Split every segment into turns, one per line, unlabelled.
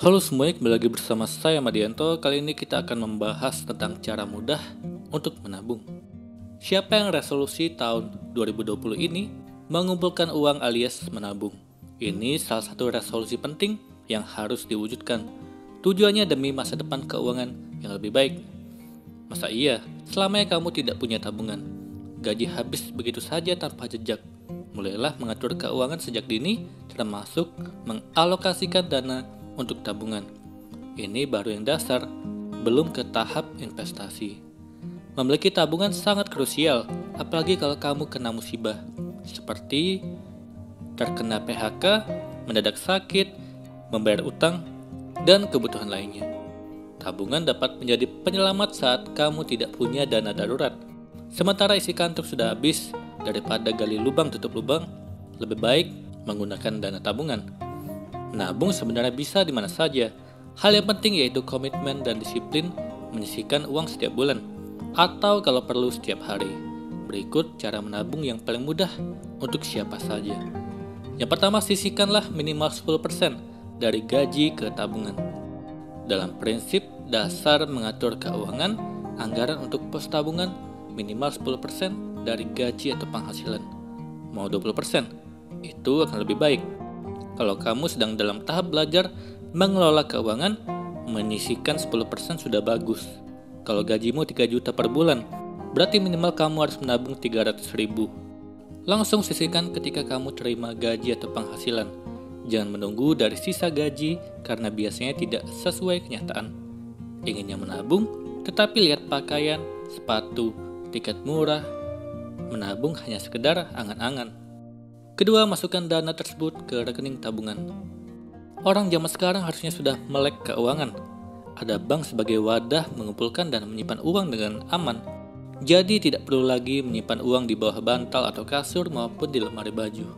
Halo semuanya, kembali lagi bersama saya Madianto. Kali ini kita akan membahas tentang cara mudah untuk menabung. Siapa yang resolusi tahun 2020 ini mengumpulkan uang alias menabung? Ini salah satu resolusi penting yang harus diwujudkan. Tujuannya demi masa depan keuangan yang lebih baik. Masa iya, selamanya kamu tidak punya tabungan? Gaji habis begitu saja tanpa jejak. Mulailah mengatur keuangan sejak dini, termasuk mengalokasikan dana untuk tabungan. Ini baru yang dasar, belum ke tahap investasi. Memiliki tabungan sangat krusial, apalagi kalau kamu kena musibah, seperti terkena PHK, mendadak sakit, membayar utang, dan kebutuhan lainnya. Tabungan dapat menjadi penyelamat saat kamu tidak punya dana darurat. Sementara isi kantong sudah habis, daripada gali lubang tutup lubang, lebih baik menggunakan dana tabungan. Menabung sebenarnya bisa di mana saja. Hal yang penting yaitu komitmen dan disiplin menyisihkan uang setiap bulan, atau kalau perlu setiap hari. Berikut cara menabung yang paling mudah untuk siapa saja. Yang pertama, sisihkanlah minimal 10% dari gaji ke tabungan. Dalam prinsip dasar mengatur keuangan, anggaran untuk pos tabungan minimal 10% dari gaji atau penghasilan. Mau 20%? Itu akan lebih baik. Kalau kamu sedang dalam tahap belajar mengelola keuangan, menyisihkan 10% sudah bagus. Kalau gajimu 3 juta per bulan, berarti minimal kamu harus menabung 300 ribu. Langsung sisihkan ketika kamu terima gaji atau penghasilan. Jangan menunggu dari sisa gaji karena biasanya tidak sesuai kenyataan. Inginnya menabung, tetapi lihat pakaian, sepatu, tiket murah. Menabung hanya sekedar angan-angan. Kedua, masukkan dana tersebut ke rekening tabungan. Orang zaman sekarang harusnya sudah melek keuangan. Ada bank sebagai wadah mengumpulkan dan menyimpan uang dengan aman. Jadi tidak perlu lagi menyimpan uang di bawah bantal atau kasur maupun di lemari baju.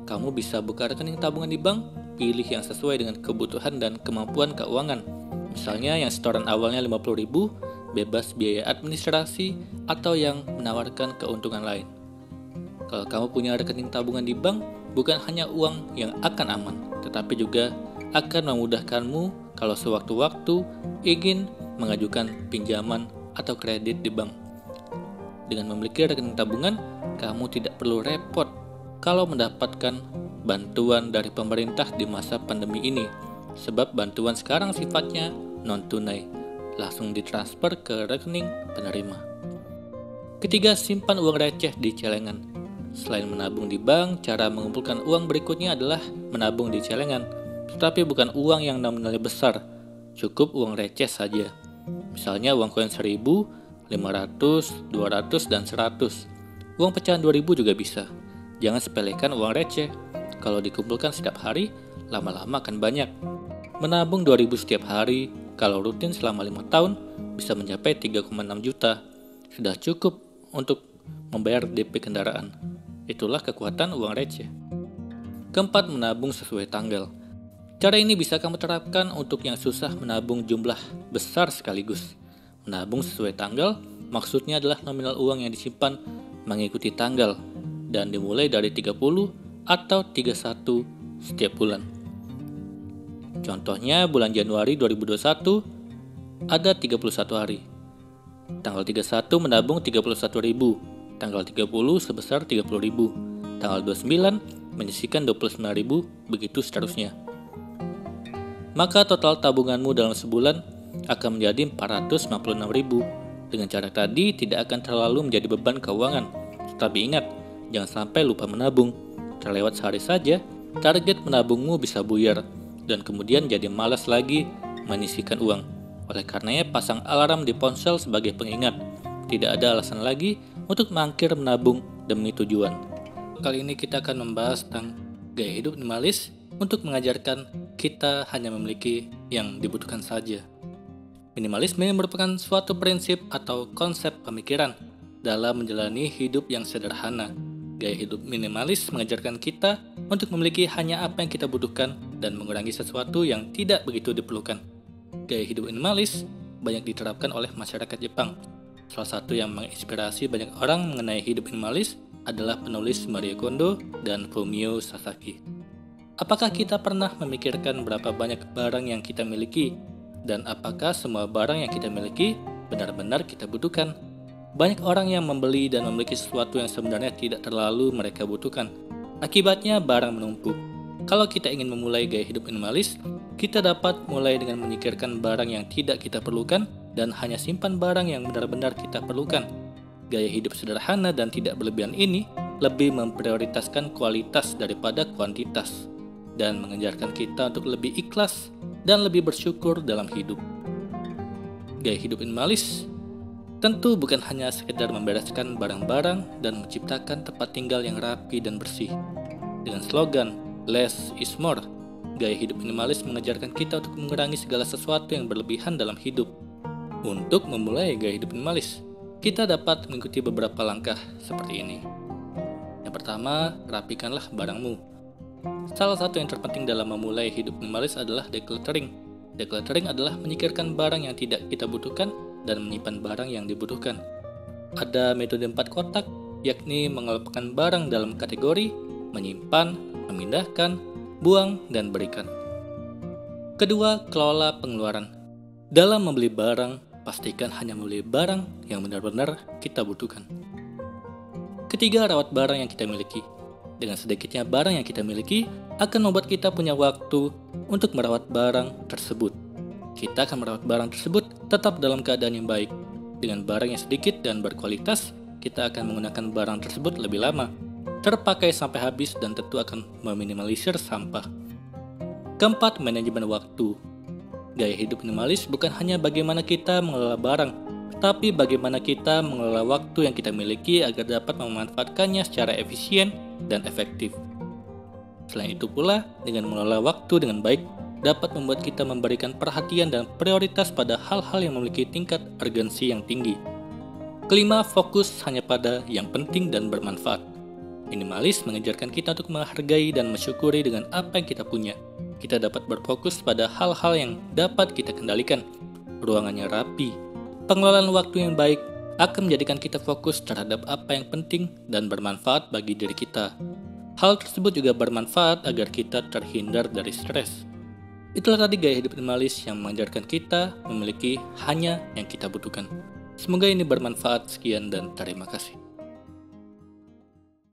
Kamu bisa buka rekening tabungan di bank, pilih yang sesuai dengan kebutuhan dan kemampuan keuangan. Misalnya yang setoran awalnya 50 ribu, bebas biaya administrasi, atau yang menawarkan keuntungan lain. Kalau kamu punya rekening tabungan di bank, bukan hanya uang yang akan aman, tetapi juga akan memudahkanmu kalau sewaktu-waktu ingin mengajukan pinjaman atau kredit di bank. Dengan memiliki rekening tabungan, kamu tidak perlu repot kalau mendapatkan bantuan dari pemerintah di masa pandemi ini, sebab bantuan sekarang sifatnya non-tunai, langsung ditransfer ke rekening penerima. Ketiga, simpan uang receh di celengan. Selain menabung di bank, cara mengumpulkan uang berikutnya adalah menabung di celengan, tetapi bukan uang yang nominalnya besar, cukup uang receh saja. Misalnya uang koin 1000, 500, 200, dan 100. Uang pecahan 2000 juga bisa. Jangan sepelekan uang receh. Kalau dikumpulkan setiap hari, lama-lama akan banyak. Menabung 2000 setiap hari, kalau rutin selama 5 tahun, bisa mencapai 3,6 juta. Sudah cukup untuk membayar DP kendaraan. Itulah kekuatan uang receh. Keempat, menabung sesuai tanggal. Cara ini bisa kamu terapkan untuk yang susah menabung jumlah besar sekaligus. Menabung sesuai tanggal maksudnya adalah nominal uang yang disimpan mengikuti tanggal dan dimulai dari 30 atau 31 setiap bulan. Contohnya bulan Januari 2021 ada 31 hari. Tanggal 31 menabung 31 ribu. Tanggal 30 sebesar 30 ribu. Tanggal 29 menyisihkan 29 ribu, begitu seterusnya. Maka total tabunganmu dalam sebulan akan menjadi 496 ribu. Dengan cara tadi tidak akan terlalu menjadi beban keuangan. Tetapi ingat, jangan sampai lupa menabung. Terlewat sehari saja, target menabungmu bisa buyar dan kemudian jadi malas lagi menyisihkan uang. Oleh karenanya pasang alarm di ponsel sebagai pengingat. Tidak ada alasan lagi untuk mangkir menabung demi tujuan. Kali ini kita akan membahas tentang gaya hidup minimalis untuk mengajarkan kita hanya memiliki yang dibutuhkan saja. Minimalisme merupakan suatu prinsip atau konsep pemikiran dalam menjalani hidup yang sederhana. Gaya hidup minimalis mengajarkan kita untuk memiliki hanya apa yang kita butuhkan dan mengurangi sesuatu yang tidak begitu diperlukan. Gaya hidup minimalis banyak diterapkan oleh masyarakat Jepang. Salah satu yang menginspirasi banyak orang mengenai hidup minimalis adalah penulis Marie Kondo dan Fumio Sasaki. Apakah kita pernah memikirkan berapa banyak barang yang kita miliki? Dan apakah semua barang yang kita miliki benar-benar kita butuhkan? Banyak orang yang membeli dan memiliki sesuatu yang sebenarnya tidak terlalu mereka butuhkan. Akibatnya barang menumpuk. Kalau kita ingin memulai gaya hidup minimalis, kita dapat mulai dengan menyingkirkan barang yang tidak kita perlukan dan hanya simpan barang yang benar-benar kita perlukan. Gaya hidup sederhana dan tidak berlebihan ini lebih memprioritaskan kualitas daripada kuantitas dan mengajarkan kita untuk lebih ikhlas dan lebih bersyukur dalam hidup. Gaya hidup minimalis tentu bukan hanya sekedar membereskan barang-barang dan menciptakan tempat tinggal yang rapi dan bersih. Dengan slogan "Less is more", gaya hidup minimalis mengajarkan kita untuk mengurangi segala sesuatu yang berlebihan dalam hidup. Untuk memulai gaya hidup minimalis, kita dapat mengikuti beberapa langkah seperti ini. Yang pertama, rapikanlah barangmu. Salah satu yang terpenting dalam memulai hidup minimalis adalah decluttering. Decluttering adalah menyingkirkan barang yang tidak kita butuhkan dan menyimpan barang yang dibutuhkan. Ada metode 4 kotak, yakni mengelompokkan barang dalam kategori, menyimpan, memindahkan, buang, dan berikan. Kedua, kelola pengeluaran. Dalam membeli barang, pastikan hanya membeli barang yang benar-benar kita butuhkan. Ketiga, rawat barang yang kita miliki. Dengan sedikitnya barang yang kita miliki, akan membuat kita punya waktu untuk merawat barang tersebut. Kita akan merawat barang tersebut tetap dalam keadaan yang baik. Dengan barang yang sedikit dan berkualitas, kita akan menggunakan barang tersebut lebih lama, terpakai sampai habis dan tentu akan meminimalisir sampah. Keempat, manajemen waktu. Gaya hidup minimalis bukan hanya bagaimana kita mengelola barang, tapi bagaimana kita mengelola waktu yang kita miliki agar dapat memanfaatkannya secara efisien dan efektif. Selain itu pula, dengan mengelola waktu dengan baik, dapat membuat kita memberikan perhatian dan prioritas pada hal-hal yang memiliki tingkat urgensi yang tinggi. Kelima, fokus hanya pada yang penting dan bermanfaat. Minimalis mengajarkan kita untuk menghargai dan mensyukuri dengan apa yang kita punya. Kita dapat berfokus pada hal-hal yang dapat kita kendalikan. Ruangannya rapi. Pengelolaan waktu yang baik akan menjadikan kita fokus terhadap apa yang penting dan bermanfaat bagi diri kita. Hal tersebut juga bermanfaat agar kita terhindar dari stres. Itulah tadi gaya hidup minimalis yang mengajarkan kita memiliki hanya yang kita butuhkan. Semoga ini bermanfaat. Sekian dan terima kasih.